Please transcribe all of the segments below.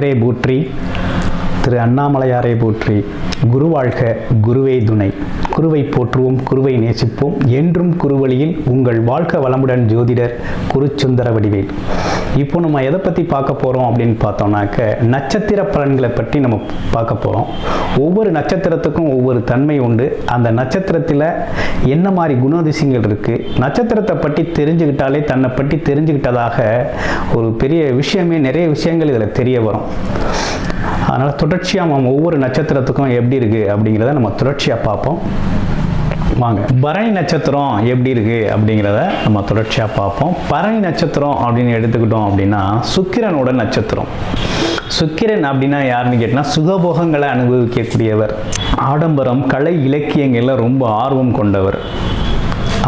குருநாதரே போற்றி, திரு அண்ணாமலையாரே போற்றி. குரு வாழ்க, குருவே துணை. குருவை போற்றுவோம், குருவை நேசிப்போம். என்றும் குருவழியில் உங்கள் வாழ்க வளமுடன். ஜோதிடர் குருசுந்தர வடிவேல். இப்போ நம்ம எதை பற்றி பார்க்க போகிறோம் அப்படின்னு பார்த்தோம்னாக்க, நட்சத்திர பலன்களை பற்றி நம்ம பார்க்க போகிறோம். ஒவ்வொரு நட்சத்திரத்துக்கும் ஒவ்வொரு தன்மை உண்டு. அந்த நட்சத்திரத்தில் என்ன மாதிரி குணாதிசயங்கள் இருக்குது, நட்சத்திரத்தை பற்றி தெரிஞ்சுக்கிட்டாலே தன்னை பற்றி தெரிஞ்சுக்கிட்டதாக ஒரு பெரிய விஷயமே, நிறைய விஷயங்கள் இதில் தெரிய வரும். அதனால் தொடர்ச்சியாக நம்ம ஒவ்வொரு நட்சத்திரத்துக்கும் எப்படி இருக்குது அப்படிங்கிறத நம்ம தொடர்ச்சியாக பார்ப்போம். வாங்க, பரணி நட்சத்திரம் எப்படி இருக்குது அப்படிங்கிறத நம்ம தொடர்ச்சியாக பார்ப்போம். பரணி நட்சத்திரம் அப்படின்னு எடுத்துக்கிட்டோம் அப்படின்னா சுக்கிரனோட நட்சத்திரம். சுக்கிரன் அப்படின்னா யாருன்னு கேட்டால் சுகபோகங்களை அனுபவிக்கக்கூடியவர், ஆடம்பரம், கலை, இலக்கியங்களில் ரொம்ப ஆர்வம் கொண்டவர்.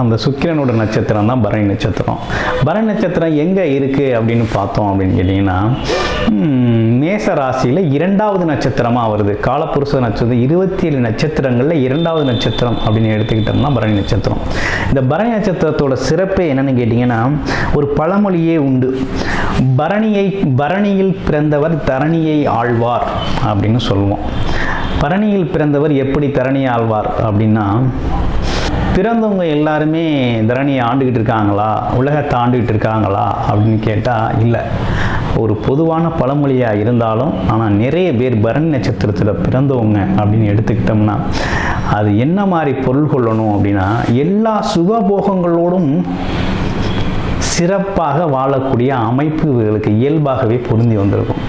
அந்த சுக்கிரனோட நட்சத்திரம் தான் பரணி நட்சத்திரம். பரணி நட்சத்திரம் எங்கே இருக்குது அப்படின்னு பார்த்தோம் அப்படின்னு கேட்டிங்கன்னா, மேச ராசியில் 2வது நட்சத்திரமாக வருது. காலப்புருஷ நட்சத்திரம் 27 நட்சத்திரங்களில் 2வது நட்சத்திரம் அப்படின்னு எடுத்துக்கிட்டோம்னா பரணி நட்சத்திரம். இந்த பரணி நட்சத்திரத்தோட சிறப்பு என்னன்னு கேட்டிங்கன்னா, ஒரு பழமொழியே உண்டு. பரணியில் பிறந்தவர் தரணியை ஆழ்வார் அப்படின்னு சொல்லுவோம். பரணியில் பிறந்தவர் எப்படி தரணியை ஆழ்வார் அப்படின்னா, பிறந்தவங்க எல்லாருமே தரணியை ஆண்டுகிட்டு இருக்காங்களா, உலகத்தை ஆண்டுகிட்டு இருக்காங்களா அப்படின்னு கேட்டால் இல்லை. ஒரு பொதுவான பழமொழியாக இருந்தாலும், ஆனால் நிறைய பேர் பரணி நட்சத்திரத்தில் பிறந்தவங்க அப்படின்னு எடுத்துக்கிட்டோம்னா அது என்ன மாதிரி பொருள் கொள்ளணும் அப்படின்னா, எல்லா சுகபோகங்களோடும் சிறப்பாக வாழக்கூடிய அமைப்பு இவர்களுக்கு இயல்பாகவே பொருந்தி வந்திருக்கும்.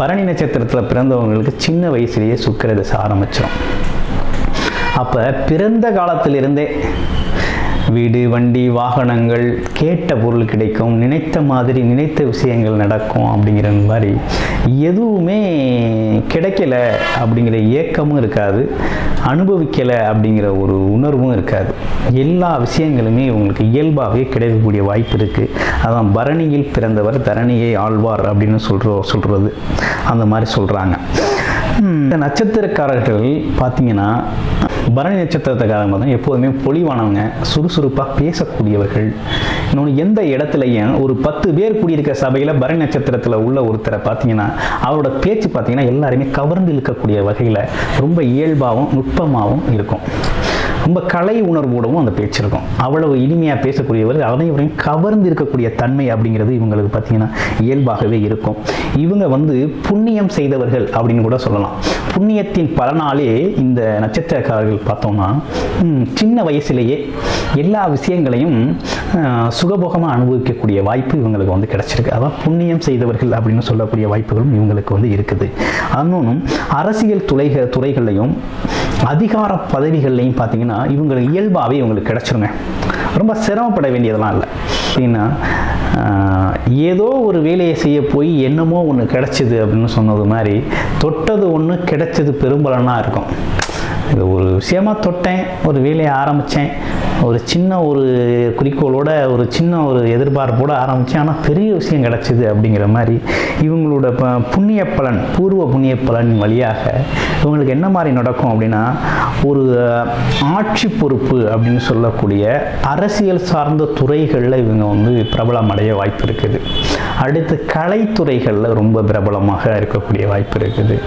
பரணி நட்சத்திரத்தில் பிறந்தவங்களுக்கு சின்ன வயசுலேயே சுக்கிர தசை ஆரம்பிச்சிடும். அப்போ பிறந்த காலத்திலிருந்தே வீடு, வண்டி, வாகனங்கள், கேட்ட பொருள் கிடைக்கும், நினைத்த மாதிரி நினைத்த விஷயங்கள் நடக்கும் அப்படிங்கிற மாதிரி எதுவுமே கிடைக்கல அப்படிங்கிற ஏக்கமும் இருக்காது, அனுபவிக்கலை அப்படிங்கிற ஒரு உணர்வும் இருக்காது. எல்லா விஷயங்களுமே உங்களுக்கு இயல்பாகவே கிடைக்கக்கூடிய வாய்ப்பு இருக்குது. அதான் பரணியில் பிறந்தவர் தரணியை ஆழ்வார் அப்படின்னு சொல்கிறது. அந்த மாதிரி சொல்கிறாங்க. இந்த நட்சத்திரக்காரர்கள் பார்த்தீங்கன்னா, பரணி நட்சத்திரத்துக்காரங்க தான் எப்போதுமே பொலிவானவங்க, சுறுசுறுப்பாக பேசக்கூடியவர்கள். இன்னொன்று, எந்த இடத்துலையும் ஒரு 10 பேர் கூடியிருக்க சபையில் பரணி நட்சத்திரத்தில் உள்ள ஒருத்தரை பார்த்தீங்கன்னா, அவரோட பேச்சு பார்த்தீங்கன்னா எல்லாருமே கவர்ந்து இழுக்கக்கூடிய வகையில் ரொம்ப இயல்பாகவும் நுட்பமாகவும் இருக்கும். ரொம்ப கலை உணர்வோடவும் அந்த பேச்சு இருக்கும். அவ்வளவு இனிமையாக பேசக்கூடியவர், அனைவரையும் கவர்ந்து இருக்கக்கூடிய தன்மை அப்படிங்கிறது இவங்களுக்கு பார்த்தீங்கன்னா இயல்பாகவே இருக்கும். இவங்க புண்ணியம் செய்தவர்கள் அப்படின்னு கூட சொல்லலாம். புண்ணியத்தின் பலனாலே இந்த நட்சத்திரக்காரர்கள் பார்த்தோம்னா சின்ன வயசுலேயே எல்லா விஷயங்களையும் சுகபோகமாக அனுபவிக்கக்கூடிய வாய்ப்பு இவங்களுக்கு கிடைச்சிருக்கு. அதான் புண்ணியம் செய்தவர்கள் அப்படின்னு சொல்லக்கூடிய வாய்ப்புகளும் இவங்களுக்கு இருக்குது. இன்னொன்றும், அரசியல் துறைகள்லையும் அதிகார பதவிகள்லையும் பார்த்தீங்கன்னா இவங்களுக்கு இயல்பாகவே இவங்களுக்கு கிடைச்சிருங்க. ரொம்ப சிரமப்பட வேண்டியதெல்லாம் இல்லை. அப்படின்னா ஏதோ ஒரு வேலையை செய்ய போய் என்னமோ ஒன்று கிடைச்சிது அப்படின்னு சொன்னது மாதிரி, தொட்டது ஒன்று கிடைச்சது பெரும்பலனாக இருக்கும். இது ஒரு விஷயமா தொட்டேன், ஒரு வேலையை ஆரம்பித்தேன், ஒரு சின்ன ஒரு குறிக்கோளோட ஒரு சின்ன ஒரு எதிர்பார்ப்போடு ஆரம்பித்தேன், ஆனால் பெரிய விஷயம் கிடச்சிது அப்படிங்கிற மாதிரி இவங்களோட புண்ணிய பலன், பூர்வ புண்ணிய பலன் வழியாக இவங்களுக்கு என்ன மாதிரி நடக்கும் அப்படின்னா, ஒரு ஆட்சி பொறுப்பு அப்படின்னு சொல்லக்கூடிய அரசியல் சார்ந்த துறைகளில் இவங்க பிரபலம் அடைய வாய்ப்பு இருக்குது. அடுத்து கலைத்துறைகளில் ரொம்ப பிரபலமாக இருக்கக்கூடிய வாய்ப்பு இருக்குது.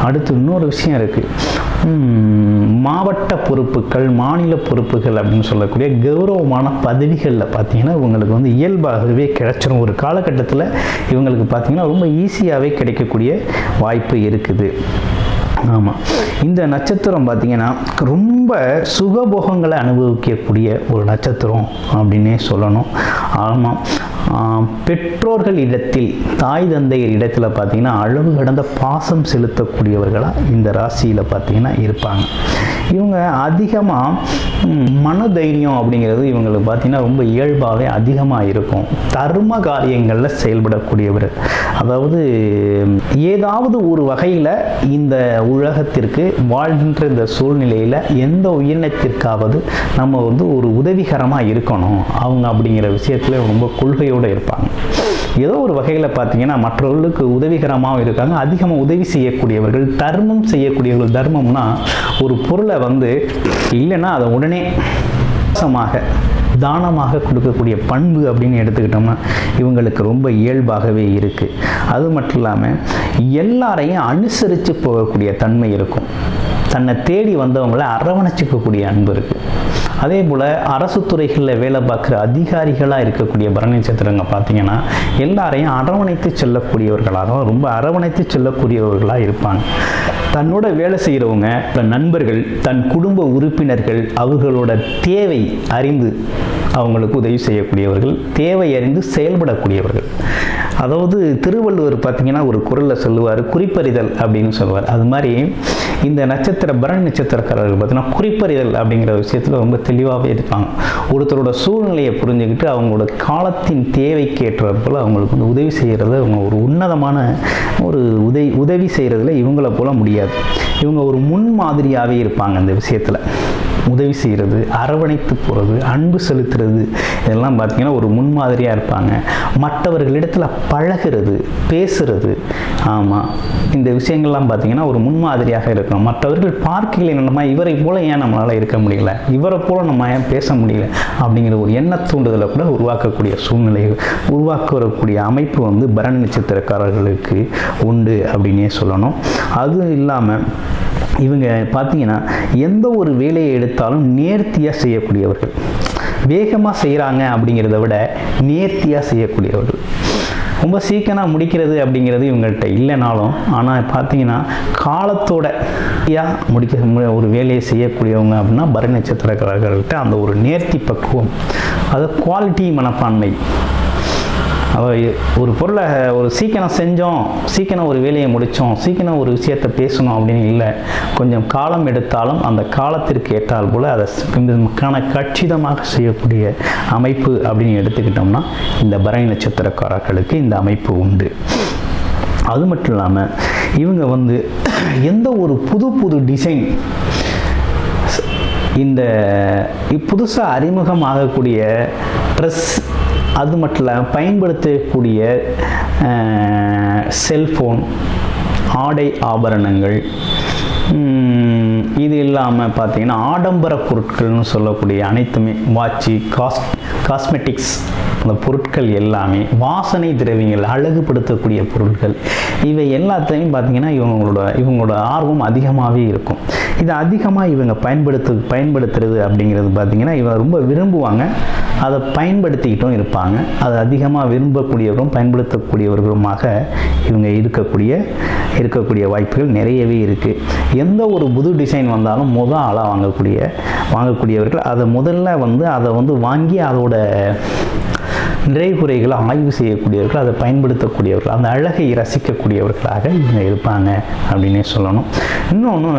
அடுத்து இன்னொரு விஷயம் இருக்குது, மாவட்ட பொறுப்புகள், மாநில பொறுப்புகள் அப்படின்னு சொல்லக்கூடிய கௌரவமான பதவிகளில் பார்த்தீங்கன்னா இவங்களுக்கு இயல்பாகவே கிடைச்சிடும். ஒரு காலகட்டத்தில் இவங்களுக்கு பார்த்தீங்கன்னா ரொம்ப ஈஸியாகவே கிடைக்கக்கூடிய வாய்ப்பு இருக்குது. ஆமாம், இந்த நட்சத்திரம் பார்த்தீங்கன்னா ரொம்ப சுகபோகங்களை அனுபவிக்கக்கூடிய ஒரு நட்சத்திரம் அப்படின்னே சொல்லணும். ஆமாம், பெற்றோர்கள் இடத்தில், தாய் தந்தையர் இடத்துல பார்த்தீங்கன்னா அளவு கடந்த பாசம் செலுத்தக்கூடியவர்களாக இந்த ராசியில் பார்த்தீங்கன்னா இருப்பாங்க. இவங்க அதிகமாக மனதைரியம் அப்படிங்கிறது இவங்களுக்கு பார்த்தீங்கன்னா ரொம்ப இயல்பாகவே அதிகமாக இருக்கும். தர்ம காரியங்களில் செயல்படக்கூடியவர். அதாவது ஏதாவது ஒரு வகையில் இந்த உலகத்திற்கு வாழ்கின்ற இந்த சூழ்நிலையில் எந்த உயிரினத்திற்காவது நம்ம ஒரு உதவிகரமாக இருக்கணும் அவங்க அப்படிங்கிற விஷயத்தில் ரொம்ப கொள்கையோடு இருப்பாங்க. ஏதோ ஒரு வகையில் பார்த்தீங்கன்னா மற்றவர்களுக்கு உதவிகரமாகவும் இருக்காங்க. அதிகமாக உதவி செய்யக்கூடியவர்கள், தர்மம் செய்யக்கூடியவர்கள். தர்மம்னா ஒரு பொருளை இல்லைன்னா அதை உடனே தானமாக கொடுக்கக்கூடிய பண்பு அப்படின்னு எடுத்துக்கிட்டோம்னா இவங்களுக்கு ரொம்ப இயல்பாகவே இருக்குது. அது மட்டும் இல்லாமல் எல்லாரையும் அனுசரித்து போகக்கூடிய தன்மை இருக்கும். தன்னை தேடி வந்தவங்களை அரவணைச்சிக்கக்கூடிய அன்பு இருக்குது. அதே போல் அரசு துறைகளில் வேலை பார்க்குற அதிகாரிகளாக இருக்கக்கூடிய பரணி நட்சத்திரங்க பார்த்தீங்கன்னா எல்லாரையும் அரவணைத்து செல்லக்கூடியவர்களாக, ரொம்ப அரவணைத்து செல்லக்கூடியவர்களாக இருப்பாங்க. தன்னோட வேலை செய்கிறவங்க, நண்பர்கள், தன் குடும்ப உறுப்பினர்கள் அவர்களோட தேவை அறிந்து அவங்களுக்கு உதவி செய்யக்கூடியவர்கள், தேவை அறிந்து செயல்படக்கூடியவர்கள். அதாவது திருவள்ளுவர் பார்த்தீங்கன்னா ஒரு குறளில் சொல்லுவார், குறிப்பறிதல் அப்படின்னு சொல்லுவார். அது மாதிரி இந்த நட்சத்திர பரணி நட்சத்திரக்காரர்கள் பார்த்தீங்கன்னா குறிப்பறிதல் அப்படிங்கிற விஷயத்தில் ரொம்ப தெளிவாகவே இருப்பாங்க. ஒருத்தரோட சூழ்நிலையை புரிஞ்சுக்கிட்டு அவங்களோட காலத்தின் தேவைக்கேற்ற போல் அவங்களுக்கு வந்து உதவி செய்கிறது அவங்க ஒரு உன்னதமான ஒரு உதவி செய்கிறதுல இவங்கள போல முடியாது. இவங்க ஒரு முன்மாதிரியாகவே இருப்பாங்க. இந்த விஷயத்தில் உதவி செய்கிறது, அரவணைத்து போகிறது, அன்பு செலுத்துறது, இதெல்லாம் பார்த்திங்கன்னா ஒரு முன்மாதிரியாக இருப்பாங்க. மற்றவர்களிடத்தில் பழகிறது, பேசுறது, ஆமாம், இந்த விஷயங்கள்லாம் பார்த்திங்கன்னா ஒரு முன்மாதிரியாக இருக்கும். மற்றவர்கள் பார்க்கல என்னமா இவரை போல் ஏன் நம்மளால் இருக்க முடியல, இவரை போல் நம்ம ஏன் பேச முடியல அப்படிங்கிற ஒரு எண்ண தூண்டுதலை கூட உருவாக்கக்கூடிய சூழ்நிலைகள் உருவாக்கக்கூடிய அமைப்பு வந்து பரணி நட்சத்திரக்காரர்களுக்கு உண்டு அப்படின்னே சொல்லணும். அதுவும் இல்லாமல் இவங்க பார்த்தீங்கன்னா எந்த ஒரு வேலையை எடுத்தாலும் நேர்த்தியாக செய்யக்கூடியவர்கள். வேகமாக செய்கிறாங்க அப்படிங்கிறத விட நேர்த்தியாக செய்யக்கூடியவர்கள். ரொம்ப சீக்கிரம் முடிக்கிறது அப்படிங்கிறது இவங்கள்ட்ட இல்லைனாலும், ஆனால் பார்த்தீங்கன்னா காலத்தோட முடிக்க ஒரு வேலையை செய்யக்கூடியவங்க அப்படின்னா பரணி நட்சத்திரக்காரர்கள்ட்ட அந்த ஒரு நேர்த்தி பக்குவம், அது குவாலிட்டி மனப்பான்மை. ஒரு பொருளை ஒரு சீக்கிரம் செஞ்சோம், சீக்கிரம் ஒரு வேலையை முடித்தோம், சீக்கிரம் ஒரு விஷயத்தை பேசணும் அப்படின்னு இல்லை. கொஞ்சம் காலம் எடுத்தாலும் அந்த காலத்திற்கு ஏற்றால் போல் அதை கச்சிதமாக செய்யக்கூடிய அமைப்பு அப்படின்னு எடுத்துக்கிட்டோம்னா இந்த பரணி நட்சத்திரக்காரர்களுக்கு இந்த அமைப்பு உண்டு. அது மட்டும் இல்லாமல் இவங்க வந்து எந்த ஒரு புது டிசைன், இந்த புதுசாக அறிமுகமாகக்கூடிய ட்ரெஸ், அது மட்டும் இல்லாமல் பயன்படுத்தக்கூடிய செல்ஃபோன், ஆடை ஆபரணங்கள், இது இல்லாமல் பார்த்தீங்கன்னா ஆடம்பர பொருட்கள்னு சொல்லக்கூடிய அனைத்துமே, வாட்சி, காஸ்மெட்டிக்ஸ், அந்த பொருட்கள் எல்லாமே, வாசனை திரவியங்கள், அழகுபடுத்தக்கூடிய பொருட்கள், இவை எல்லாத்தையும் பார்த்தீங்கன்னா இவங்களோட ஆர்வம் அதிகமாகவே இருக்கும். இதை அதிகமாக இவங்க பயன்படுத்துறது அப்படிங்கிறது பார்த்தீங்கன்னா இவங்க ரொம்ப விரும்புவாங்க. அதை பயன்படுத்திக்கிட்டும் இருப்பாங்க. அதை அதிகமாக விரும்பக்கூடியவரும் பயன்படுத்தக்கூடியவர்களுமாக இவங்க இருக்கக்கூடிய வாய்ப்புகள் நிறையவே இருக்குது. எந்த ஒரு புது டிசைன் வந்தாலும் ஆளாக வாங்கக்கூடியவர்கள் அதை முதல்ல அதை வாங்கி அதோட நிறைகுறைகளை ஆய்வு செய்யக்கூடியவர்கள், அதை பயன்படுத்தக்கூடியவர்கள், அந்த அழகை ரசிக்கக்கூடியவர்களாக இவங்க இருப்பாங்க அப்படின்னே சொல்லணும். இன்னொன்று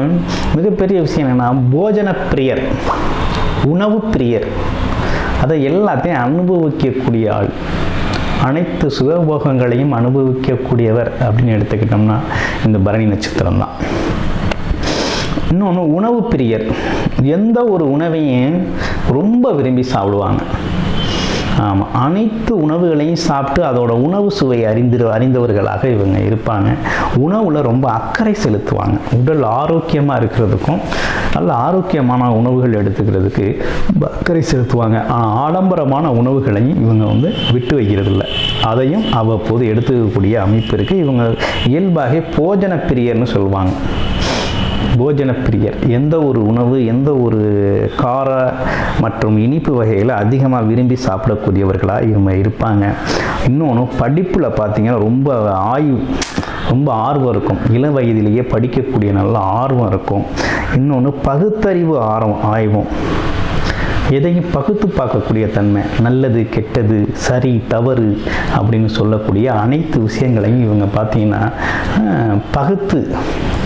மிகப்பெரிய விஷயம் என்னென்னா போஜன பிரியர், உணவு பிரியர், அதை எல்லாத்தையும் அனுபவிக்கக்கூடிய ஆள், அனைத்து சுகபோகங்களையும் அனுபவிக்கக்கூடியவர் அப்படின்னு எடுத்துக்கிட்டோம்னா இந்த பரணி நட்சத்திரம் தான். இன்னொன்று உணவு பிரியர், எந்த ஒரு உணவையும் ரொம்ப விரும்பி சாப்பிடுவாங்க. ஆமாம், அனைத்து உணவுகளையும் சாப்பிட்டு அதோட உணவு சுவை அறிந்தவர்களாக இவங்க இருப்பாங்க. உணவில் ரொம்ப அக்கறை செலுத்துவாங்க. உடல் ஆரோக்கியமாக இருக்கிறதுக்கும் நல்ல ஆரோக்கியமான உணவுகள் எடுத்துக்கிறதுக்கு அக்கறை செலுத்துவாங்க. ஆடம்பரமான உணவுகளையும் இவங்க விட்டு வைக்கிறது இல்லை. அதையும் அவ்வப்போது எடுத்துக்கக்கூடிய அமைப்பு இருக்குது. இவங்க இயல்பாக போஜன பிரியர்னு சொல்லுவாங்க. போஜன பிரியர், எந்த ஒரு உணவு, எந்த ஒரு கார மற்றும் இனிப்பு வகைகளை அதிகமாக விரும்பி சாப்பிடக்கூடியவர்களாக இவங்க இருப்பாங்க. இன்னொன்று படிப்பில் பார்த்தீங்கன்னா ரொம்ப ஆர்வம் இருக்கும். இளம் வயதிலேயே படிக்கக்கூடிய நல்ல ஆர்வம் இருக்கும். இன்னொன்று பகுத்தறிவு ஆய்வும், எதையும் பகுத்து பார்க்கக்கூடிய தன்மை, நல்லது கெட்டது சரி தவறு அப்படின்னு சொல்லக்கூடிய அனைத்து விஷயங்களையும் இவங்க பார்த்தீங்கன்னா பகுத்து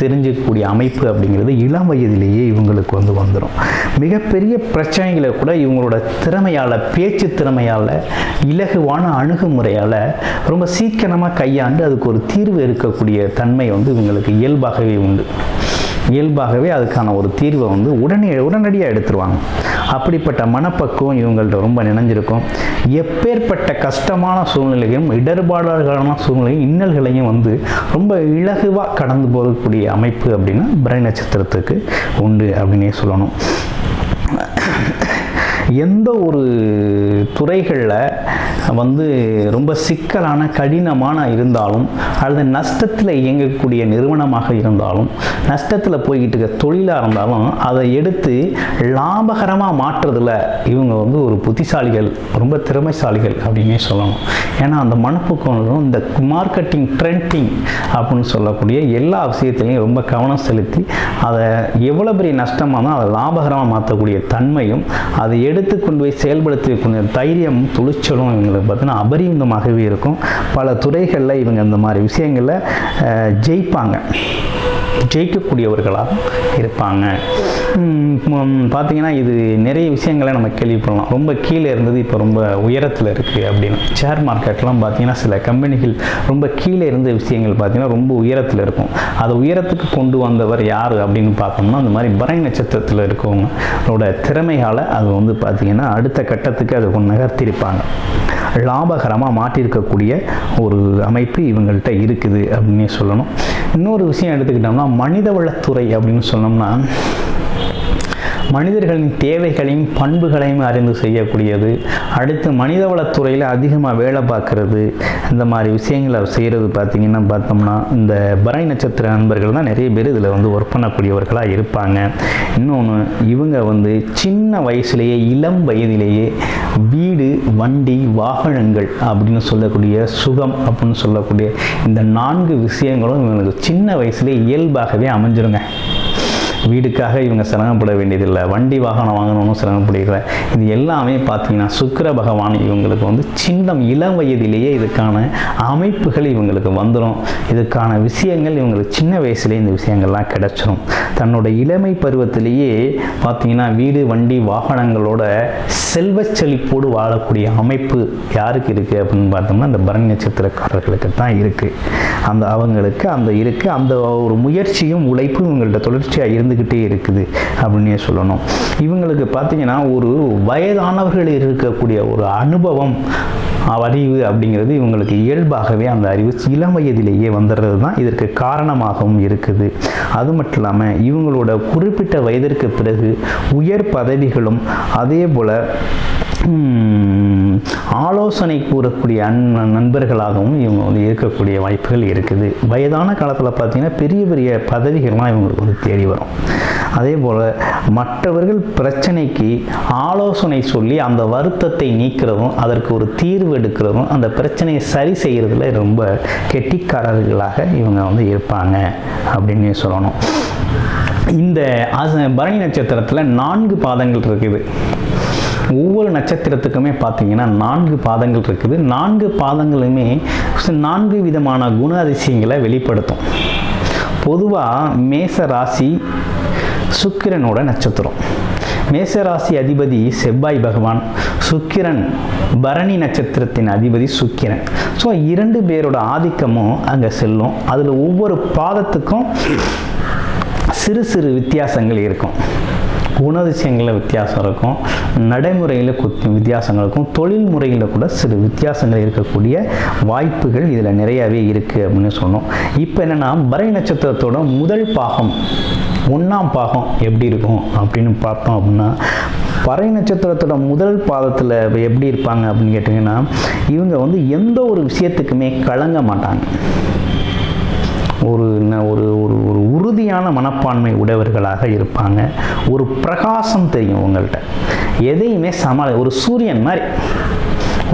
தெரிஞ்சிக்கக்கூடிய அமைப்பு அப்படிங்கிறது இளம் வயதிலேயே இவங்களுக்கு வந்துடும். மிகப்பெரிய பிரச்சனைகளை கூட இவங்களோட திறமையால், பேச்சு திறமையால், இலகுவான அணுகுமுறையால் ரொம்ப சீக்கிரமாக கையாண்டு அதுக்கு ஒரு தீர்வு இருக்கக்கூடிய தன்மை இவங்களுக்கு இயல்பாகவே உண்டு. இயல்பாகவே அதுக்கான ஒரு தீர்வை உடனடியாக எடுத்துருவாங்க. அப்படிப்பட்ட மனப்பக்குவம் இவங்கள்ட்ட ரொம்ப நினைஞ்சிருக்கும். எப்பேற்பட்ட கஷ்டமான சூழ்நிலையும், இடர்பாடுகளான சூழ்நிலையும், இன்னல்களையும் ரொம்ப இலகுவாக கடந்து போகக்கூடிய அமைப்பு அப்படின்னா பரணி நட்சத்திரத்துக்கு உண்டு அப்படின்னே சொல்லணும். எந்த ஒரு துறைகளில் வந்து ரொம்ப சிக்கலான கடினமான இருந்தாலும் அல்லது நஷ்டத்தில் இயங்கக்கூடிய நிறுவனமாக இருந்தாலும் நஷ்டத்தில் போய்கிட்டு இருக்க தொழிலாக இருந்தாலும் அதை எடுத்து லாபகரமாக மாற்றுறதுல இவங்க வந்து ஒரு புத்திசாலிகள், ரொம்ப திறமைசாலிகள் அப்படின்னே சொல்லணும். ஏன்னா அந்த மனப்போக்கம் இந்த மார்க்கெட்டிங் ட்ரெண்டிங் அப்படின்னு சொல்லக்கூடிய எல்லா விஷயத்திலையும் ரொம்ப கவனம் செலுத்தி அதை எவ்வளோ பெரிய நஷ்டமாக தான் அதை லாபகரமாக மாற்றக்கூடிய தன்மையும் அதை எடுத்து கொண்டு போய் செயல்படுத்தக்கூடிய தைரியம் துணிச்சலும் இவங்களுக்கு பார்த்தீங்கன்னா அபரிமிதமாகவே இருக்கும். பல துறைகளில் இவங்க இந்த மாதிரி விஷயங்களில் ஜெயிக்கக்கூடியவர்களாக இருப்பாங்க. பார்த்தீங்கன்னா இது நிறைய விஷயங்களை நம்ம கேள்விப்படலாம். ரொம்ப கீழே இருந்தது இப்போ ரொம்ப உயரத்தில் இருக்குது அப்படின்னு. ஷேர் மார்க்கெட்லாம் பார்த்தீங்கன்னா சில கம்பெனிகள் ரொம்ப கீழே இருந்த விஷயங்கள் பார்த்தீங்கன்னா ரொம்ப உயரத்தில் இருக்கும். அதை உயரத்துக்கு கொண்டு வந்தவர் யார் அப்படின்னு பார்த்தோம்னா அந்த மாதிரி பரணி நட்சத்திரத்தில் இருக்கவங்களோட திறமையால் அது வந்து பார்த்தீங்கன்னா அடுத்த கட்டத்துக்கு அதை கொண்டு நகர்த்திருப்பாங்க. லாபகரமாக மாற்றிருக்கக்கூடிய ஒரு அமைப்பு இவங்கள்ட்ட இருக்குது அப்படின்னே சொல்லணும். இன்னொரு விஷயம் எடுத்துக்கிட்டோம்னா மனிதவளத்துறை அப்படின்னு சொன்னோம்னா மனிதர்களின் தேவைகளையும் பண்புகளையும் அறிந்து செய்யக்கூடியது. அடுத்து மனிதவளத்துறையில் அதிகமாக வேலை பார்க்குறது, இந்த மாதிரி விஷயங்களை செய்கிறது பார்த்திங்கன்னா பார்த்தோம்னா இந்த பரணி நட்சத்திர நண்பர்கள் தான் நிறைய பேர் இதில் வந்து ஒர்க் பண்ணக்கூடியவர்களாக இருப்பாங்க. இன்னொன்று இவங்க வந்து சின்ன வயசுலேயே இளம் வயதிலேயே வீடு, வண்டி, வாகனங்கள் அப்படின்னு சொல்லக்கூடிய சுகம் அப்படின்னு சொல்லக்கூடிய இந்த 4 விஷயங்களும் இவங்களுக்கு சின்ன வயசுலேயே இயல்பாகவே அமைஞ்சிருங்க. வீடுக்காக இவங்க சிரமப்பட வேண்டியதில்லை, வண்டி வாகனம் வாங்கணும்னு சிரமப்படுகிற இது எல்லாமே பார்த்தீங்கன்னா சுக்கிர பகவான் இவங்களுக்கு வந்து இளம் வயதிலேயே இதுக்கான அமைப்புகள் இவங்களுக்கு வந்துடும். இதுக்கான விஷயங்கள் இவங்களுக்கு சின்ன வயசுலேயே இந்த விஷயங்கள்லாம் கிடைச்சிடும். தன்னோட இளமை பருவத்திலேயே பார்த்தீங்கன்னா வீடு, வண்டி, வாகனங்களோட செல்வ செழிப்போடு வாழக்கூடிய அமைப்பு யாருக்கு இருக்குது அப்படின்னு பார்த்தோம்னா இந்த பரணி நட்சத்திரக்காரர்களுக்கு தான் இருக்குது. அவங்களுக்கு அந்த ஒரு முயற்சியும் உழைப்பும் இவங்கள்ட்ட தொடர்ச்சியாக இருந்துக்கிட்டே இருக்குது அப்படின்னே சொல்லணும். இவங்களுக்கு பார்த்தீங்கன்னா ஒரு வயதானவர்கள் இருக்கக்கூடிய ஒரு அனுபவம், அறிவு அப்படிங்கிறது இவங்களுக்கு இயல்பாகவே அந்த அறிவு இளம் வயதிலேயே வந்துடுறது தான் இதற்கு காரணமாகவும் இருக்குது. அது மட்டும் இல்லாமல் இவங்களோட குறிப்பிட்ட வயதிற்கு பிறகு உயர் பதவிகளும் அதே போல் ஆலோசனை கூறக்கூடிய நண்பர்களாகவும் இவங்க வந்து இருக்கக்கூடிய வாய்ப்புகள் இருக்குது. வயதான காலத்தில் பார்த்தீங்கன்னா பெரிய பெரிய பதவிகள்லாம் இவங்களுக்கு வந்து தேடி வரும். அதே போல் மற்றவர்கள் பிரச்சனைக்கு ஆலோசனை சொல்லி அந்த வருத்தத்தை நீக்கிறதும் அதற்கு ஒரு தீர்வு எடுக்கிறதும் அந்த பிரச்சனையை சரி செய்கிறதுல ரொம்ப கெட்டிக்காரர்களாக இவங்க வந்து இருப்பாங்க அப்படின்னு சொல்லணும். இந்த பரணி நட்சத்திரத்தில் 4 பாதங்கள் இருக்குது. ஒவ்வொரு நட்சத்திரத்துக்குமே பார்த்தீங்கன்னா 4 பாதங்கள் இருக்குது. 4 பாதங்களுமே 4 விதமான குண அதிசயங்களை வெளிப்படுத்தும். பொதுவாக மேச ராசி சுக்கிரனோட நட்சத்திரம். மேசராசி அதிபதி செவ்வாய் பகவான், சுக்கிரன் பரணி நட்சத்திரத்தின் அதிபதி சுக்கிரன். ஸோ 2 பேரோட ஆதிக்கமும் அங்கே செல்லும். அதில் ஒவ்வொரு பாதத்துக்கும் சிறு சிறு வித்தியாசங்கள் இருக்கும். குணதிசயங்களில் வித்தியாசம் இருக்கும், நடைமுறையில் வித்தியாசங்கள் இருக்கும், தொழில் முறையில் கூட சிறு வித்தியாசங்கள் இருக்கக்கூடிய வாய்ப்புகள் இதில் நிறையாவே இருக்குது அப்படின்னு சொன்னோம். இப்போ என்னென்னா பரணி நட்சத்திரத்தோட முதல் பாகம் 1ஆம் பாகம் எப்படி இருக்கும் அப்படின்னு பார்த்தோம் அப்படின்னா பரணி நட்சத்திரத்தோட முதல் பாதத்தில் எப்படி இருப்பாங்க அப்படின்னு கேட்டிங்கன்னா இவங்க வந்து எந்த ஒரு விஷயத்துக்குமே கலங்க மாட்டாங்க. ஒரு உறுதியான மனப்பான்மை உடையவர்களாக இருப்பாங்க. ஒரு பிரகாசம் தெரியும் உங்கள்கிட்ட, எதையுமே ஒரு சூரியன் மாதிரி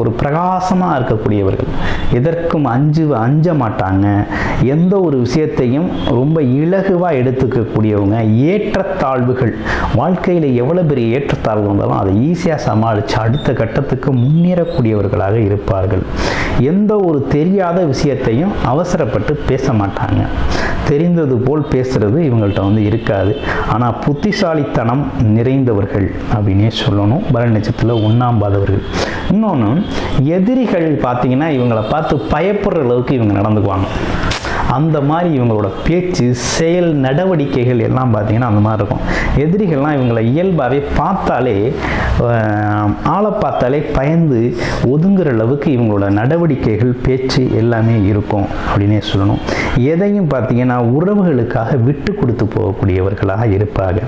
ஒரு பிரகாசமாக இருக்கக்கூடியவர்கள், எதற்கும் அஞ்ச மாட்டாங்க. எந்த ஒரு விஷயத்தையும் ரொம்ப இலகுவாக எடுத்துக்கக்கூடியவங்க. ஏற்றத்தாழ்வுகள், வாழ்க்கையில் எவ்வளோ பெரிய ஏற்றத்தாழ்வு வந்தாலும் அதை ஈஸியாக சமாளித்து அடுத்த கட்டத்துக்கு முன்னேறக்கூடியவர்களாக இருப்பார்கள். எந்த ஒரு தெரியாத விஷயத்தையும் அவசரப்பட்டு பேச மாட்டாங்க. தெரிந்தது போல் பேசுறது இவங்கள்ட்ட வந்து இருக்காது. ஆனால் புத்திசாலித்தனம் நிறைந்தவர்கள் அப்படின்னே சொல்லணும் பரணி நட்சத்திரத்தில் 1ஆம் பாதவர்கள். இன்னொன்று எதிரிகள் பார்த்தீங்கன்னா இவங்களை பார்த்து பயப்படுற அளவுக்கு இவங்க நடந்துக்குவாங்க. அந்த மாதிரி இவங்களோட பேச்சு, செயல், நடவடிக்கைகள் எல்லாம் பார்த்திங்கன்னா அந்த மாதிரி இருக்கும். எதிரிகள்லாம் இவங்களை இயல்பாகவே பார்த்தாலே, ஆளை பார்த்தாலே பயந்து ஒதுங்குற அளவுக்கு இவங்களோட நடவடிக்கைகள், பேச்சு எல்லாமே இருக்கும் அப்படின்னே சொல்லணும். எதையும் பார்த்திங்கன்னா உறவுகளுக்காக விட்டு கொடுத்து போகக்கூடியவர்களாக இருப்பாங்க.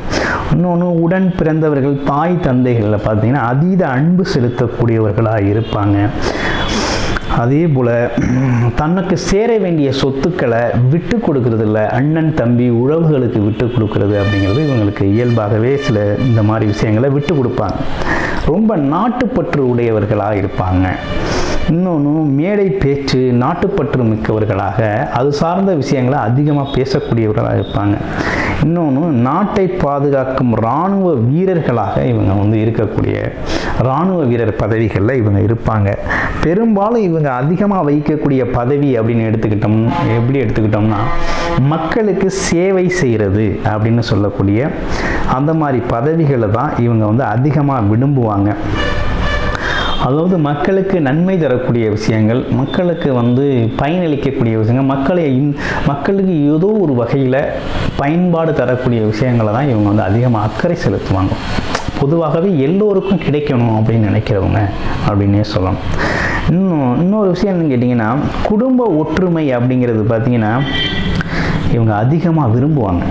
இன்னொன்று, உடன் பிறந்தவர்கள், தாய் தந்தைகளில் பார்த்திங்கன்னா அதீத அன்பு செலுத்தக்கூடியவர்களாக இருப்பாங்க. அதே போல் தனக்கு சேர வேண்டிய சொத்துக்களை விட்டு கொடுக்கறதில்ல, அண்ணன் தம்பி உறவுகளுக்கு விட்டு கொடுக்கறது அப்படிங்கிறது இவங்களுக்கு இயல்பாகவே சில இந்த மாதிரி விஷயங்களை விட்டு கொடுப்பாங்க. ரொம்ப நாட்டுப்பற்று உடையவர்களாக இருப்பாங்க. இன்னொன்று, மேடை பேச்சு, நாட்டுப்பற்று மிக்கவர்களாக அது சார்ந்த விஷயங்களை அதிகமாக பேசக்கூடியவர்களாக இருப்பாங்க. இன்னொன்று, நாட்டை பாதுகாக்கும் இராணுவ வீரர்களாக இவங்க இருக்கக்கூடிய இராணுவ வீரர் பதவிகளில் இவங்க இருப்பாங்க. பெரும்பாலும் இவங்க அதிகமாக வகிக்கக்கூடிய பதவி அப்படின்னு எப்படி எடுத்துக்கிட்டோம்னா மக்களுக்கு சேவை செய்கிறது அப்படின்னு சொல்லக்கூடிய அந்த மாதிரி பதவிகளை தான் இவங்க அதிகமாக விரும்புவாங்க. அதாவது மக்களுக்கு நன்மை தரக்கூடிய விஷயங்கள், மக்களுக்கு பயனளிக்கக்கூடிய விஷயங்கள், மக்களுக்கு ஏதோ ஒரு வகையில் பயன்பாடு தரக்கூடிய விஷயங்களை தான் இவங்க அதிகமாக அக்கறை செலுத்துவாங்க. பொதுவாகவே எல்லோருக்கும் கிடைக்கணும் அப்படின்னு நினைக்கிறவங்க அப்படின்னே சொல்லலாம். இன்னொரு விஷயம் என்னன்னு கேட்டிங்கன்னா, குடும்ப ஒற்றுமை அப்படிங்கிறது பார்த்திங்கன்னா இவங்க அதிகமாக விரும்புவாங்க.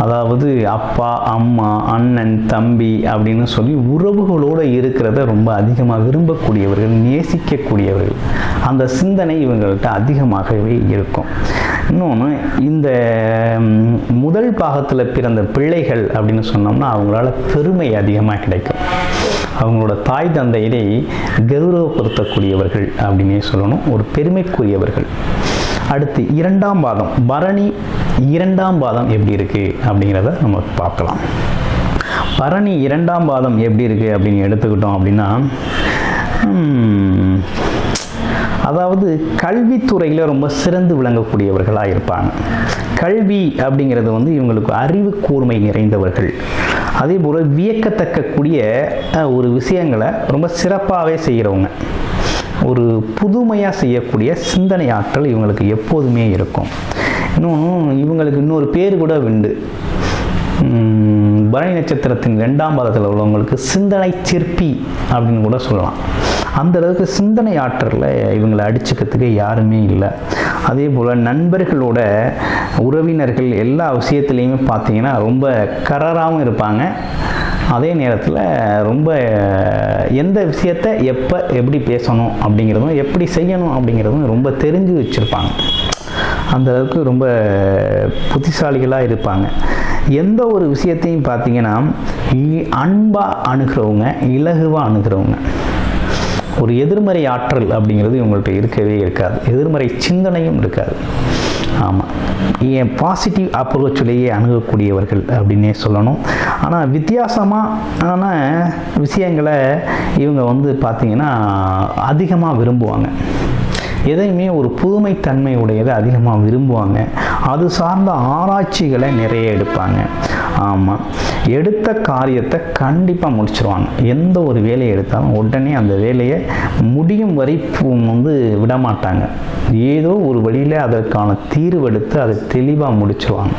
அதாவது அப்பா, அம்மா, அண்ணன், தம்பி அப்படின்னு சொல்லி உறவுகளோடு இருக்கிறத ரொம்ப அதிகமாக விரும்பக்கூடியவர்கள், நேசிக்கக்கூடியவர்கள். அந்த சிந்தனை இவங்கள்ட்ட அதிகமாகவே இருக்கும். இன்னொன்று, இந்த முதல் பாகத்தில் பிறந்த பிள்ளைகள் அப்படின்னு சொன்னோம்னா அவங்களால பெருமை அதிகமாக கிடைக்கும். அவங்களோட தாய் தந்தையை கௌரவப்படுத்தக்கூடியவர்கள் அப்படின்னே சொல்லணும், ஒரு பெருமைக்குரியவர்கள். அடுத்து இரண்டாம் பாதம், பரணி இரண்டாம் பாதம் எப்படி இருக்குது அப்படிங்கிறத நம்ம பார்க்கலாம். பரணி இரண்டாம் பாதம் எப்படி இருக்குது அப்படின்னு எடுத்துக்கிட்டோம் அப்படின்னா, அதாவது கல்வித்துறையில் ரொம்ப சிறந்து விளங்கக்கூடியவர்களாக இருப்பாங்க. கல்வி அப்படிங்கிறது இவங்களுக்கு அறிவு கூர்மை நிறைந்தவர்கள். அதே போல் வியக்கத்தக்கக்கூடிய ஒரு விஷயங்களை ரொம்ப சிறப்பாகவே செய்கிறவங்க. ஒரு புதுமையாக செய்யக்கூடிய சிந்தனை ஆற்றல் இவங்களுக்கு எப்போதுமே இருக்கும். இவங்களுக்கு இன்னொரு பேர் கூட உண்டு. பரணி நட்சத்திரத்தின் 2ஆம் பாதத்தில் உள்ளவங்களுக்கு சிந்தனை சிற்பி அப்படின்னு கூட சொல்லலாம். அந்த அளவுக்கு சிந்தனை ஆற்றலில் இவங்களை அடிச்சுக்கிறதுக்கு யாருமே இல்லை. அதே போல் நண்பர்களோட, உறவினர்கள் எல்லா விஷயத்துலேயுமே பார்த்திங்கன்னா ரொம்ப கராராகவும் இருப்பாங்க. அதே நேரத்தில் ரொம்ப எந்த விஷயத்தை எப்போ எப்படி பேசணும் அப்படிங்கிறதும், எப்படி செய்யணும் அப்படிங்கிறதும் ரொம்ப தெரிஞ்சு வச்சுருப்பாங்க. அந்த அளவுக்கு ரொம்ப புத்திசாலிகளாக இருப்பாங்க. எந்த ஒரு விஷயத்தையும் பார்த்திங்கன்னா அன்பாக அணுகிறவங்க, இலகுவாக அணுகிறவங்க. ஒரு எதிர்மறை ஆற்றல் அப்படிங்கிறது இவங்கள்ட்ட இருக்கவே இருக்காது. எதிர்மறை சிந்தனையும் இருக்காது. ஆமாம், ஏன் பாசிட்டிவ் அப்ரோச்சிலேயே அணுகக்கூடியவர்கள் அப்படின்னே சொல்லணும். ஆனால் வித்தியாசமான விஷயங்களை இவங்க பார்த்திங்கன்னா அதிகமாக விரும்புவாங்க. எதையுமே ஒரு புதுமைத்தன்மை உடையதை அதிகமாக விரும்புவாங்க. அது சார்ந்த ஆராய்ச்சிகளை நிறைய எடுப்பாங்க. ஆமாம், எடுத்த காரியத்தை கண்டிப்பாக முடிச்சிருவாங்க. எந்த ஒரு வேலையை எடுத்தாலும் உடனே அந்த வேலையை முடியும் வரை விடமாட்டாங்க. ஏதோ ஒரு வழியில் அதற்கான தீர்வெடுத்து அதை தெளிவாக முடிச்சிருவாங்க.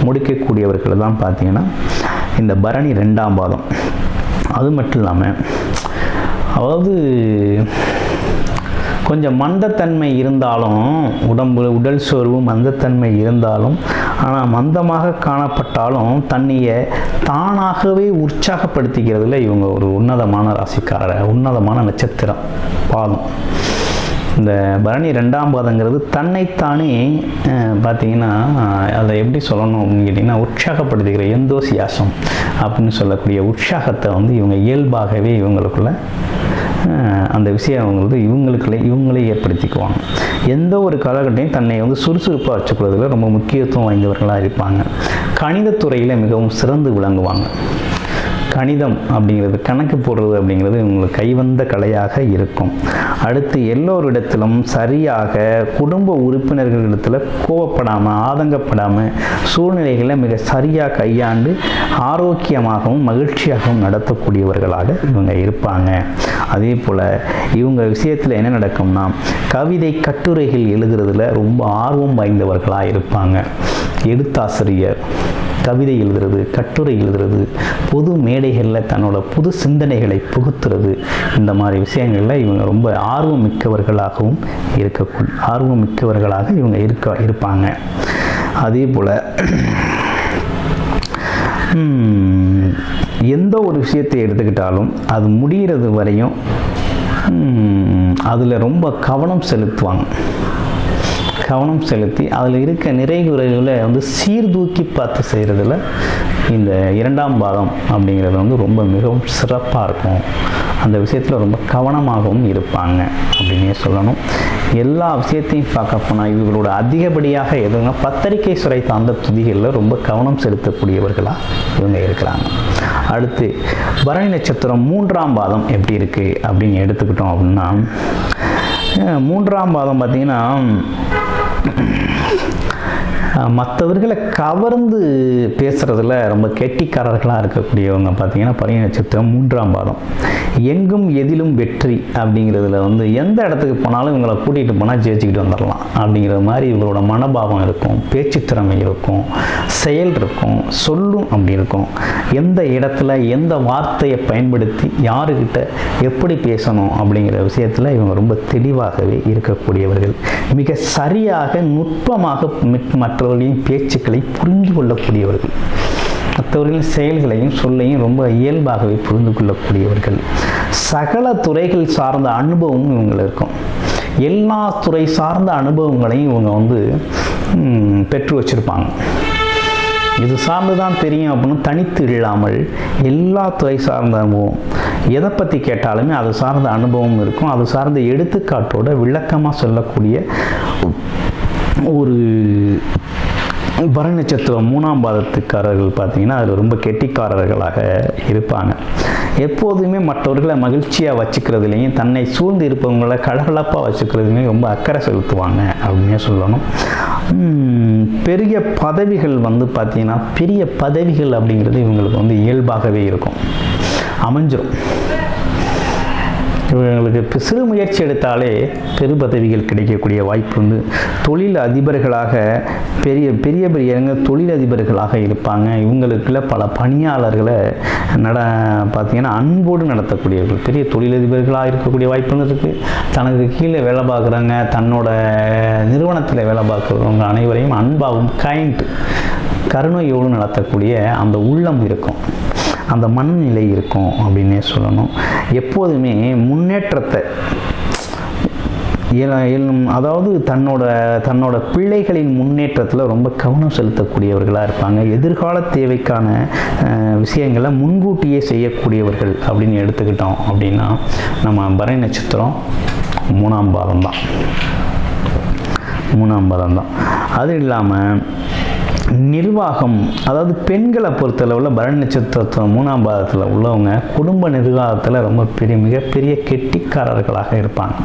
முடிக்கக்கூடியவர்கள் தான் பார்த்திங்கன்னா இந்த பரணி 2ஆம் பாதம். அது மட்டும் இல்லாமல், அதாவது கொஞ்சம் மந்தத்தன்மை இருந்தாலும், உடல் சோர்வு, மந்தத்தன்மை இருந்தாலும், ஆனால் மந்தமாக காணப்பட்டாலும் தன்னையை தானாகவே உற்சாகப்படுத்திக்கிறதுல இவங்க ஒரு உன்னதமான ராசிக்காரர், உன்னதமான நட்சத்திரம் பாதம். இந்த பரணி 2ஆம் பாதங்கிறது தன்னைத்தானே பார்த்திங்கன்னா அதை எப்படி சொல்லணும் அப்படின்னு கேட்டிங்கன்னா உற்சாகப்படுத்திக்கிற எந்தோசியாசம் அப்படின்னு சொல்லக்கூடிய உற்சாகத்தை இவங்க இயல்பாகவே இவங்களுக்குள்ள அந்த விஷயம் இவங்களே ஏற்படுத்திக்குவாங்க. எந்த ஒரு காலகட்டையும் தன்னை சுறுசுறுப்பாக வச்சுக்கிறதுல ரொம்ப முக்கியத்துவம் வாய்ந்தவர்களாக இருப்பாங்க. கணிதத்துறையில் மிகவும் சிறந்து விளங்குவாங்க. கணிதம் அப்படிங்கிறது, கணக்கு போடுறது அப்படிங்கிறது இவங்களுக்கு கைவந்த கலையாக இருக்கும். அடுத்து எல்லோரிடத்திலும் சரியாக குடும்ப உறுப்பினர்களிடத்தில் கோவப்படாமல் ஆதங்கப்படாமல் சூழ்நிலைகளை மிக சரியாக கையாண்டு ஆரோக்கியமாகவும் மகிழ்ச்சியாகவும் நடத்தக்கூடியவர்களாக இவங்க இருப்பாங்க. அதே போல் இவங்க விஷயத்தில் என்ன நடக்கும்னா, கவிதை கட்டுரைகள் எழுதுறதுல ரொம்ப ஆர்வம் வாய்ந்தவர்களாக இருப்பாங்க. எழுத்தாசிரியர், கவிதை எழுதுறது, கட்டுரை எழுதுறது, பொது மேடைகளில் தன்னோட புது சிந்தனைகளை புகுத்துறது, இந்த மாதிரி விஷயங்களில் இவங்க ரொம்ப ஆர்வமிக்கவர்களாகவும் இவங்க இருப்பாங்க. அதே போல் எந்த ஒரு விஷயத்தை எடுத்துக்கிட்டாலும் அது முடிகிறது வரையும் அதில் ரொம்ப கவனம் செலுத்தி அதில் இருக்க நிறைகுறைகளை சீர்தூக்கி பார்த்து செய்கிறதுல இந்த 2ஆம் பாதம் அப்படிங்கிறது ரொம்ப மிகவும் சிறப்பாக இருக்கும். அந்த விஷயத்தில் ரொம்ப கவனமாகவும் இருப்பாங்க அப்படின்னே சொல்லணும். எல்லா விஷயத்தையும் பார்க்க போனால் இவங்களோட அதிகப்படியாக எதுனா பத்திரிகை சுரை சார்ந்த துதிகளில் ரொம்ப கவனம் செலுத்தக்கூடியவர்களாக இவங்க இருக்கிறாங்க. அடுத்து பரணி நட்சத்திரம் 3ஆம் பாதம் எப்படி இருக்குது அப்படின்னு எடுத்துக்கிட்டோம் அப்படின்னா, 3ஆம் பாதம் பார்த்திங்கன்னா மற்றவர்களை கவர்ந்து பேசுகிறதுல ரொம்ப கெட்டிக்காரர்களாக இருக்கக்கூடியவங்க பார்த்திங்கன்னா பரணி நட்சத்திரம் 3ஆம் பாதம். எங்கும் எதிலும் வெற்றி அப்படிங்கிறதுல எந்த இடத்துக்கு போனாலும் இவங்களை கூட்டிகிட்டு போனால் ஜெயிச்சுக்கிட்டு வந்துடலாம் அப்படிங்கிற மாதிரி இவங்களோட மனோபாவம் இருக்கும், பேச்சு திறமை இருக்கும், செயல் இருக்கும், சொல்லும் அப்படி இருக்கும். எந்த இடத்துல எந்த வார்த்தையை பயன்படுத்தி யாருக்கிட்ட எப்படி பேசணும் அப்படிங்கிற விஷயத்தில் இவங்க ரொம்ப தெளிவாகவே இருக்கக்கூடியவர்கள். மிக சரியாக நுட்பமாக மற்றவர்களின் பேச்சுக்களை புரிந்து கொள்ளக்கூடியவர்கள். மற்றவர்களின் செயல்களையும் சொல்லையும் ரொம்ப இயல்பாகவே புரிந்து கொள்ளக்கூடியவர்கள். சகல துறைகள் சார்ந்த அனுபவமும் இவங்களுக்கு இருக்கும். எல்லா துறை சார்ந்த அனுபவங்களையும் இவங்க பெற்று வச்சுருப்பாங்க. இது சார்ந்து தான் தெரியும் அப்படின்னு தனித்து இல்லாமல் எல்லா துறை சார்ந்த அனுபவம், எதை பற்றி கேட்டாலுமே அது சார்ந்த அனுபவம் இருக்கும். அது சார்ந்த எடுத்துக்காட்டோட விளக்கமாக சொல்லக்கூடிய ஒரு பரணி நட்சத்திரம் 3ஆம் பாதத்துக்காரர்கள் பார்த்தீங்கன்னா அதில் ரொம்ப கெட்டிக்காரர்களாக இருப்பாங்க. எப்போதுமே மற்றவர்களை மகிழ்ச்சியாக வச்சுக்கிறதுலையும் தன்னை சூழ்ந்து இருப்பவங்களை கலகலப்பாக வச்சுக்கிறதுலையும் ரொம்ப அக்கறை செலுத்துவாங்க அப்படின்னே சொல்லணும். பெரிய பதவிகள் பார்த்தீங்கன்னா பெரிய பதவிகள் அப்படிங்கிறது இவங்களுக்கு இயல்பாகவே இருக்கும், அமைஞ்சிரும். இவங்களுக்கு சிறு முயற்சி எடுத்தாலே பெரு பதவிகள் கிடைக்கக்கூடிய வாய்ப்பு தொழில் அதிபர்களாக பெரிய பெரிய தொழிலதிபர்களாக இருப்பாங்க. இவங்களுக்குள்ள பல பணியாளர்களை பார்த்தீங்கன்னா அன்போடு நடத்தக்கூடியவர்கள் பெரிய தொழிலதிபர்களாக இருக்கக்கூடிய வாய்ப்புன்னு இருக்குது. தனக்கு கீழே வேலை பார்க்குறாங்க, தன்னோட நிறுவனத்தில் வேலை பார்க்குறவங்க அனைவரையும் அன்பாகவும் கருணையோடு நடத்தக்கூடிய அந்த உள்ளம் இருக்கும், அந்த மனநிலை இருக்கும் அப்படின்னே சொல்லணும். எப்போதுமே முன்னேற்றத்தை அதாவது தன்னோட பிள்ளைகளின் முன்னேற்றத்தில் ரொம்ப கவனம் செலுத்தக்கூடியவர்களாக இருப்பாங்க. எதிர்கால தேவைக்கான விஷயங்களை முன்கூட்டியே செய்யக்கூடியவர்கள் அப்படின்னு எடுத்துக்கிட்டோம் அப்படின்னா நம்ம பரணி நட்சத்திரம் 3ஆம் பாதம் தான். அது இல்லாமல் நிர்வாகம், அதாவது பெண்களை பொறுத்தளவில் பரணி நட்சத்திரம் 3ஆம் பாதத்தில் உள்ளவங்க குடும்ப நிர்வாகத்தில் ரொம்ப மிகப்பெரிய கெட்டிக்காரர்களாக இருப்பாங்க.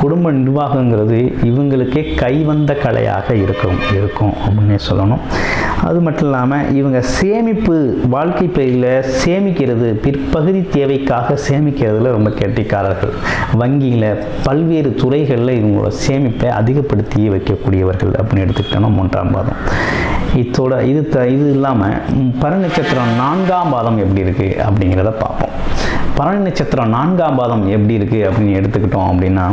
குடும்ப நிர்வாகங்கிறது இவங்களுக்கே கைவந்த கலையாக இருக்கும் அப்படின்னே சொல்லணும். அது மட்டும் இல்லாமல் இவங்க சேமிப்பு வாழ்க்கை பகுதியில் சேமிக்கிறது, பிற்பகுதி தேவைக்காக சேமிக்கிறதுல ரொம்ப கெட்டிக்காரர்கள். வங்கியில் பல்வேறு துறைகளில் இவங்களோட சேமிப்பை அதிகப்படுத்தி வைக்கக்கூடியவர்கள் அப்படின்னு எடுத்துக்கிட்டோன்னா 3ஆம் பாதம். இது இல்லாமல் பரணி நட்சத்திரம் 4ஆம் பாதம் எப்படி இருக்குது அப்படிங்கிறத பார்ப்போம். பரணி நட்சத்திரம் 4ஆம் பாதம் எப்படி இருக்குது அப்படின்னு எடுத்துக்கிட்டோம் அப்படின்னா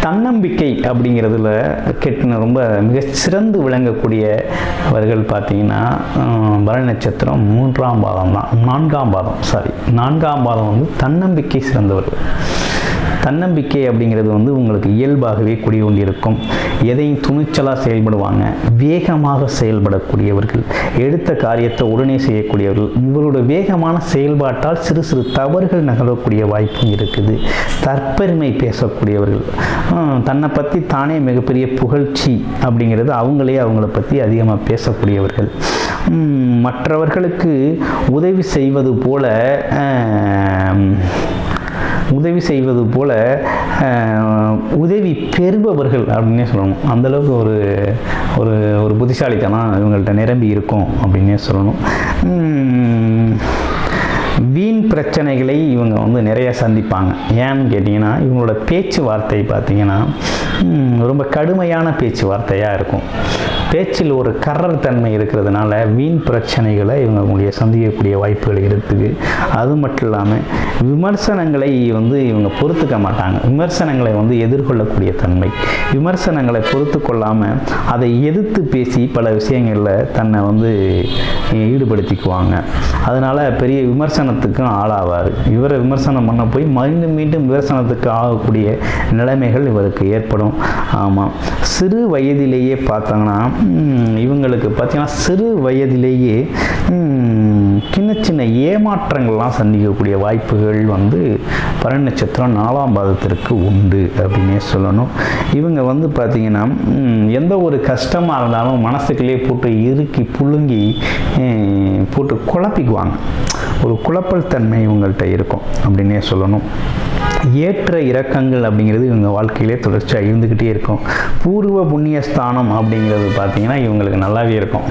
தன்னம்பிக்கை அப்படிங்கிறதுல ரொம்ப மிகச்சிறந்து விளங்கக்கூடியவர்கள் பார்த்தீங்கன்னா பரணி நட்சத்திரம் 3ஆம் பாதம் தான். 4ஆம் பாதம் தன்னம்பிக்கை சிறந்தவர்கள். தன்னம்பிக்கை அப்படிங்கிறது உங்களுக்கு இயல்பாகவே குடிகொண்டிருக்கும். எதையும் துணிச்சலாக செயல்படுவாங்க, வேகமாக செயல்படக்கூடியவர்கள், எடுத்த காரியத்தை உடனே செய்யக்கூடியவர்கள். இவரோட வேகமான செயல்பாட்டால் சிறு சிறு தவறுகள் நகரக்கூடிய வாய்ப்பும் இருக்குது. தற்பெருமை பேசக்கூடியவர்கள், தன்னை பற்றி தானே மிகப்பெரிய புகழ்ச்சி அப்படிங்கிறது அவங்கள பற்றி அதிகமாக பேசக்கூடியவர்கள். மற்றவர்களுக்கு உதவி செய்வது போல உதவி பெறுபவர்கள் அப்படின்னே சொல்லணும். அந்தளவுக்கு ஒரு ஒரு ஒரு புத்திசாலித்தனம் இவங்கள்ட்ட நிரம்பி இருக்கும் அப்படின்னே சொல்லணும். வீண் பிரச்சனைகளை இவங்க வந்து நிறைய சந்திப்பாங்க. ஏன்னு கேட்டிங்கன்னா இவங்களோட பேச்சுவார்த்தை பார்த்திங்கன்னா ரொம்ப கடுமையான பேச்சுவார்த்தையாக இருக்கும். பேச்சில் ஒரு கர்ரர் தன்மை இருக்கிறதுனால வீண் பிரச்சனைகளை இவங்களுடைய சந்திக்கக்கூடிய வாய்ப்புகள் இருக்குது. அது மட்டும் இல்லாமல் விமர்சனங்களை வந்து இவங்க பொறுத்துக்க மாட்டாங்க. விமர்சனங்களை வந்து எதிர்கொள்ளக்கூடிய தன்மை, விமர்சனங்களை பொறுத்து கொள்ளாமல் அதை எதிர்த்து பேசி பல விஷயங்களில் தன்னை வந்து ஈடுபடுத்திக்குவாங்க. அதனால் பெரிய விமர்சனத்துக்கும் ஆளாவார். இவரை விமர்சனம் பண்ண போய் மீண்டும் மீண்டும் விமர்சனத்துக்கு ஆகக்கூடிய நிலைமைகள் இவருக்கு ஏற்படும். ஆமாம், சிறு வயதிலேயே பார்த்தாங்கன்னா இவங்களுக்கு பார்த்தீங்கன்னா சிறு வயதிலேயே சின்ன சின்ன ஏமாற்றங்கள்லாம் சந்திக்கக்கூடிய வாய்ப்புகள் வந்து பரணி நட்சத்திரம் 4ஆம் பாதத்திற்கு உண்டு அப்படின்னே சொல்லணும். இவங்க வந்து பார்த்திங்கன்னா எந்த ஒரு கஷ்டமாக இருந்தாலும் மனசுக்குள்ளேயே போட்டு இறுக்கி புழுங்கி போட்டு குழப்பிக்குவாங்க. ஒரு குழப்பல் தன்மை இவங்கள்ட்ட இருக்கும் அப்படின்னே சொல்லணும். ஏற்ற இறக்கங்கள் அப்படிங்கிறது இவங்க வாழ்க்கையிலே தொடர்ச்சியாக இருந்துக்கிட்டே இருக்கும். பூர்வ புண்ணியஸ்தானம் அப்படிங்கிறது பார்த்திங்கன்னா இவங்களுக்கு நல்லாவே இருக்கும்.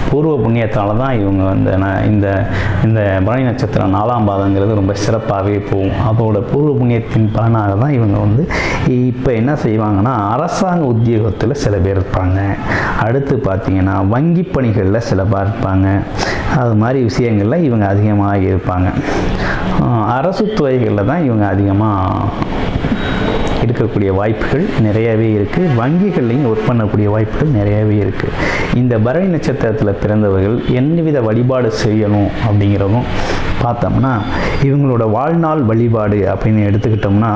பூர்வ புண்ணியத்தால் தான் இவங்க வந்து இந்த இந்த பரணி நட்சத்திரம் 4ஆம் பாதங்கிறது ரொம்ப சிறப்பாகவே போகும். அதோட பூர்வ புண்ணியத்தின் பலனாக தான் இவங்க வந்து இப்போ என்ன செய்வாங்கன்னா அரசாங்க உத்தியோகத்தில் சில பேர் இருப்பாங்க. அடுத்து பார்த்திங்கன்னா வங்கி பணிகளில் சில பேர் இருப்பாங்க. அது மாதிரி விஷயங்களில் இவங்க அதிகமாக இருப்பாங்க. அரசு துறைகளில் தான் இவங்க அதிகமாக இருக்கக்கூடிய வாய்ப்புகள் நிறையவே இருக்குது. வங்கிகள்லையும் ஒர்க் பண்ணக்கூடிய வாய்ப்புகள் நிறையவே இருக்குது. இந்த பரணி நட்சத்திரத்தில் பிறந்தவர்கள் எந்தவித வழிபாடு செய்யணும் அப்படிங்கிறதும் பார்த்தோம்னா இவங்களோட வாழ்நாள் வழிபாடு அப்படின்னு எடுத்துக்கிட்டோம்னா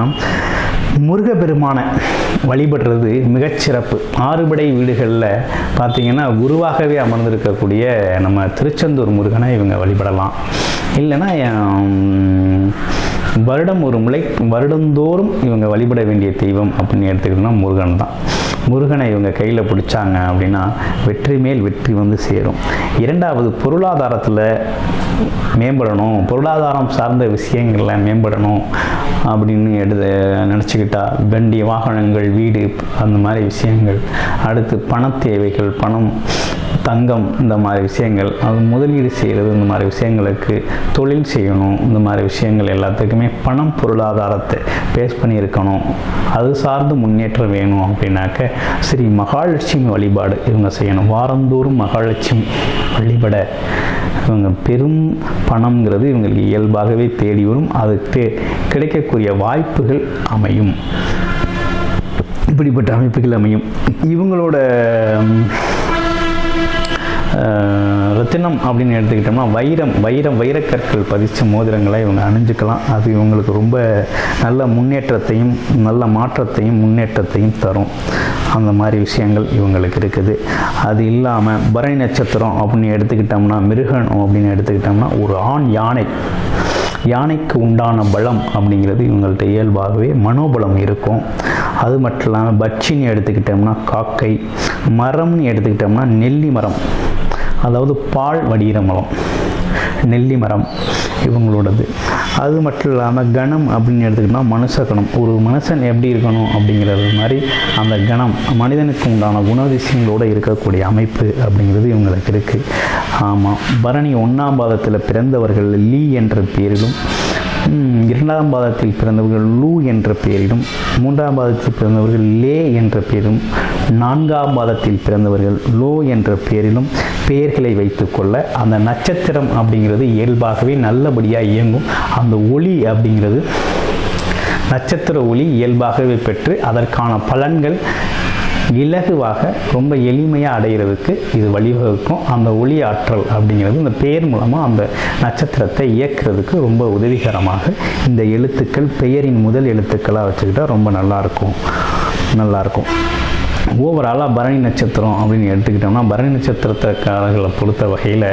முருகப்பெருமானை வழிபடுறது மிகச்சிறப்பு. ஆறுபடை வீடுகளில் பார்த்திங்கன்னா குருவாகவே அமர்ந்திருக்கக்கூடிய நம்ம திருச்செந்தூர் முருகனை இவங்க வழிபடலாம். இல்லைன்னா வருடம் ஒரு முறை வருடந்தோறும் இவங்க வழிபட வேண்டிய தெய்வம் அப்படின்னு எடுத்துக்கிட்டோம்னா முருகன் தான். முருகனை இவங்க கையில் பிடிச்சாங்க அப்படின்னா வெற்றி மேல் வெற்றி வந்து சேரும். இரண்டாவது, பொருளாதாரத்தில் மேம்படணும், பொருளாதாரம் சார்ந்த விஷயங்களில் மேம்படணும் அப்படின்னு நினச்சிக்கிட்டா வண்டி வாகனங்கள் வீடு அந்த மாதிரி விஷயங்கள், அடுத்து பண தேவைகள், பணம் தங்கம் இந்த மாதிரி விஷயங்கள், அது முதலீடு செய்கிறது, இந்த மாதிரி விஷயங்களுக்கு தொழில் செய்யணும், இந்த மாதிரி விஷயங்கள் எல்லாத்துக்குமே பணம் பொருளாதாரத்தை பேஸ் பண்ணி இருக்கணும். அது சார்ந்து முன்னேற்றம் வேணும் அப்படின்னாக்க ஸ்ரீ மகாலட்சுமி வழிபாடு இவங்க செய்யணும். வாரந்தோறும் மகாலட்சுமி வழிபட இவங்க பெரும் பணம்ங்கிறது இவங்களுக்கு இயல்பாகவே தேடி வரும். அதுக்கு கிடைக்கக்கூடிய வாய்ப்புகள் அமையும். இப்படிப்பட்ட அமைப்புகள் அமையும். இவங்களோட ரத்தினம் அப்படின்னு எடுத்துக்கிட்டோம்னா வைரக்கற்கள் பதிச்ச மோதிரங்களை இவங்க அணிஞ்சுக்கலாம். அது இவங்களுக்கு ரொம்ப நல்ல முன்னேற்றத்தையும் நல்ல மாற்றத்தையும் முன்னேற்றத்தையும் தரும். அந்த மாதிரி விஷயங்கள் இவங்களுக்கு இருக்குது. அது இல்லாமல் பரணி நட்சத்திரம் அப்படின்னு எடுத்துக்கிட்டோம்னா மிருகன் அப்படின்னு எடுத்துக்கிட்டோம்னா ஒரு ஆண் யானைக்கு உண்டான பலம் அப்படிங்கிறது இவங்கள்ட்ட இயல்பாகவே மனோபலம் இருக்கும். அது மட்டும் இல்லாமல் பட்சின்னு எடுத்துக்கிட்டோம்னா காக்கை, மரம்னு எடுத்துக்கிட்டோம்னா நெல்லி மரம், அதாவது பால் வடிகிற மரம் நெல்லி மரம் இவங்களோடது. அது மட்டும் இல்லாமல் கணம் அப்படின்னு எடுத்துக்கிட்டோம்னா மனுஷ கணம். ஒரு மனுஷன் எப்படி இருக்கணும் அப்படிங்கிறது மாதிரி அந்த கணம் மனிதனுக்கு உண்டான குணாதிசயங்களோடு இருக்கக்கூடிய அமைப்பு அப்படிங்கிறது இவங்களுக்கு இருக்குது. ஆமாம், பரணி 1ஆம் பாதத்தில் பிறந்தவர்கள் லீ என்ற பெயரிலும், 2ஆம் பாதத்தில் பிறந்தவர்கள் லூ என்ற பெயரிலும், 3ஆம் பாதத்தில் பிறந்தவர்கள் லே என்ற பெயரும், 4ஆம் பாதத்தில் பிறந்தவர்கள் லோ என்ற பெயரிலும் பெயர்களை வைத்துக்கொள்ள அந்த நட்சத்திரம் அப்படிங்கிறது இயல்பாகவே நல்லபடியாக இயங்கும். அந்த ஒளி அப்படிங்கிறது நட்சத்திர ஒளி இயல்பாகவே பெற்று அதற்கான பலன்கள் இலகுவாக ரொம்ப எளிமையாக அடைகிறதுக்கு இது வழிவகுக்கும். அந்த ஒளி ஆற்றல் அப்படிங்கிறது இந்த பெயர் மூலமாக அந்த நட்சத்திரத்தை இயக்கிறதுக்கு ரொம்ப உதவிகரமாக இந்த எழுத்துக்கள் பெயரின் முதல் எழுத்துக்களாக வச்சுக்கிட்டால் ரொம்ப நல்லாயிருக்கும். ஓவராலாக பரணி நட்சத்திரம் அப்படின்னு எடுத்துக்கிட்டோம்னா பரணி நட்சத்திரக்காரர்களை பொறுத்த வகையில்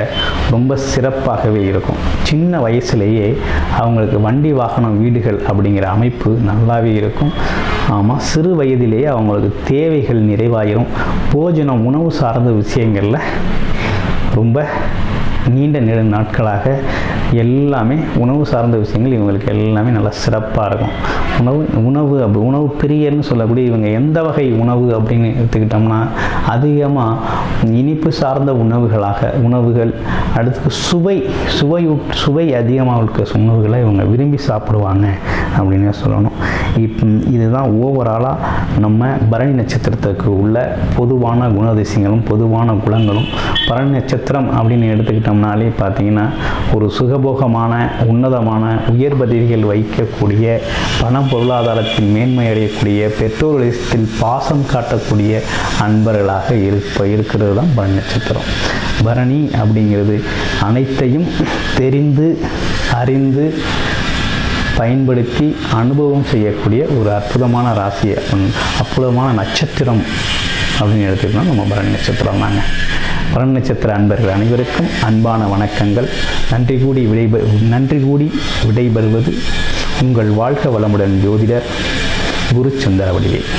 ரொம்ப சிறப்பாகவே இருக்கும். சின்ன வயசுலேயே அவங்களுக்கு வண்டி வாகனம் வீடுகள் அப்படிங்கிற அமைப்பு நல்லாவே இருக்கும். ஆமாம், சிறு வயதிலேயே அவங்களுக்கு தேவைகள் நிறைவாயிரும். போஜனம் உணவு சார்ந்த விஷயங்களில் ரொம்ப நீண்ட நெடு நாட்களாக எல்லாமே உணவு சார்ந்த விஷயங்கள் இவங்களுக்கு எல்லாமே நல்லா சிறப்பாக இருக்கும். உணவு பிரியர்னு சொல்லக்கூடிய இவங்க எந்த வகை உணவு அப்படின்னு எடுத்துக்கிட்டோம்னா அதிகமாக இனிப்பு சார்ந்த உணவுகள், அடுத்து சுவை அதிகமாக இருக்க உணவுகளை இவங்க விரும்பி சாப்பிடுவாங்க அப்படின்னு சொல்லணும். இதுதான் ஓவராலாக நம்ம பரணி நட்சத்திரத்துக்கு உள்ள பொதுவான குணாதிசயங்களும் பொதுவான குணங்களும். பரணி நட்சத்திரம் அப்படின்னு எடுத்துக்கிட்டோம்னாலே பார்த்தீங்கன்னா ஒரு சுகபோகமான உன்னதமான உயர் பதவிகள் வைக்கக்கூடிய பணம் பொருளாதாரத்தில் மேன்மை அடையக்கூடிய பெற்றோர்களிடத்தில் பாசம் காட்டக்கூடிய அன்பர்களாக இருக்கிறது தான் பரணி நட்சத்திரம். பரணி அப்படிங்கிறது அனைத்தையும் தெரிந்து அறிந்து பயன்படுத்தி அனுபவம் செய்யக்கூடிய ஒரு அற்புதமான ராசி, அற்புதமான நட்சத்திரம் அப்படின்னு எடுத்துக்கிட்டோம் நம்ம பரணி நட்சத்திரம் தாங்க. பரணி நட்சத்திர அன்பர்கள் அனைவருக்கும் அன்பான வணக்கங்கள். நன்றி கூடி விடைபெறுவது உங்கள் வாழ்க வளமுடன் ஜோதிடர் குருச்சந்திர வடிவேல்.